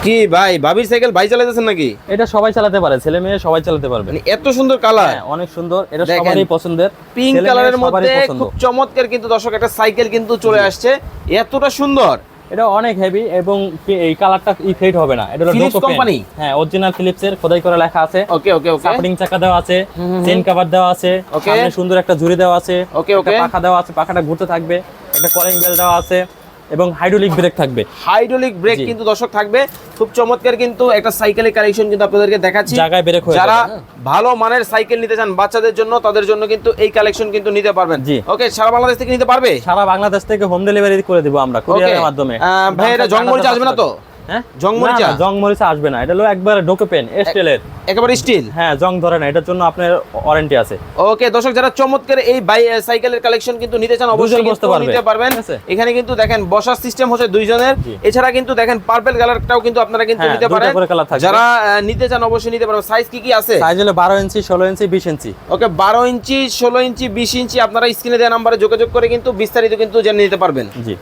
কি ভাই ভাবির সাইকেল ভাই চালাতেছেন নাকি? এটা সবাই চালাতে পারে, ছেলে মেয়ে সবাই চালাতে পারবে। মানে এত সুন্দর কালার, হ্যাঁ অনেক সুন্দর, এটা সবারই পছন্দের। পিঙ্ক কালারের মধ্যে খুব চমৎকার কিন্তু দর্শক একটা সাইকেল কিন্তু চলে আসছে, এতটা সুন্দর। এটা অনেক হেভি এবং এই কালারটা ফেড হবে না। এটা হলো ফিলিপস কোম্পানি, হ্যাঁ অরিজিনাল ফিলিপসের খোদাই করে লেখা আছে। ওকে ওকে ওকে। সাপোর্টিং চাকা দেওয়া আছে, চেইন কভার দেওয়া আছে, সামনে সুন্দর একটা ঝুড়ি দেওয়া আছে, ওকে ওকে, পাখা দেওয়া আছে, পাখাটা ঘুরতে থাকবে, একটা কলিং বেল দেওয়া আছে এবং হাইড্রোলিক ব্রেক থাকবে। হাইড্রোলিক ব্রেক কিন্তু দর্শক থাকবে। খুব চমৎকার কিন্তু একটা সাইকেলের কালেকশন কিন্তু আপনাদেরকে দেখাচ্ছি। জায়গায় ব্রেক হয়ে যারা যাবে। ভালো মানের সাইকেল নিতে চান বাচ্চাদের জন্য, তাদের জন্য কিন্তু এই কালেকশন কিন্তু নিতে পারবেন। জি ওকে, সারা বাংলাদেশ থেকে নিতে পারবে? সারা বাংলাদেশ থেকে হোম ডেলিভারি করে দিব আমরা কুরিয়ারের মাধ্যমে। ভাই এটা জংমরিচ আসবে না তো? হ্যাঁ জংমরিচা? জংমরিচা আসবে না, এটা হলো একবার ডোকো পেন স্টিলের, একেবারে স্টিল। হ্যাঁ জং ধরে না, এটার জন্য আপনার ওয়ারেন্টি আছে। ওকে দর্শক, যারা চমৎকার এই সাইকেলের কালেকশন কিন্তু নিতে চান অবশ্যই বসতে নিতে পারবেন। এখানে কিন্তু দেখেন বসার সিস্টেম হচ্ছে দুইজনের, এছাড়া কিন্তু দেখেন পার্পল কালারটাও কিন্তু আপনারা কিন্তু নিতে পারেন। যারা নিতে চান অবশ্যই নিতে পারবেন। সাইজ কি কি আছে? সাইজ হলো 12 ইঞ্চি, 16 ইঞ্চি, 20 ইঞ্চি। ওকে, 12 ইঞ্চি, 16 ইঞ্চি, 20 ইঞ্চি আপনারা স্ক্রিনে দেওয়া নম্বরে যোগাযোগ করে কিন্তু বিস্তারিত কিন্তু জেনে নিতে পারবেন। জি।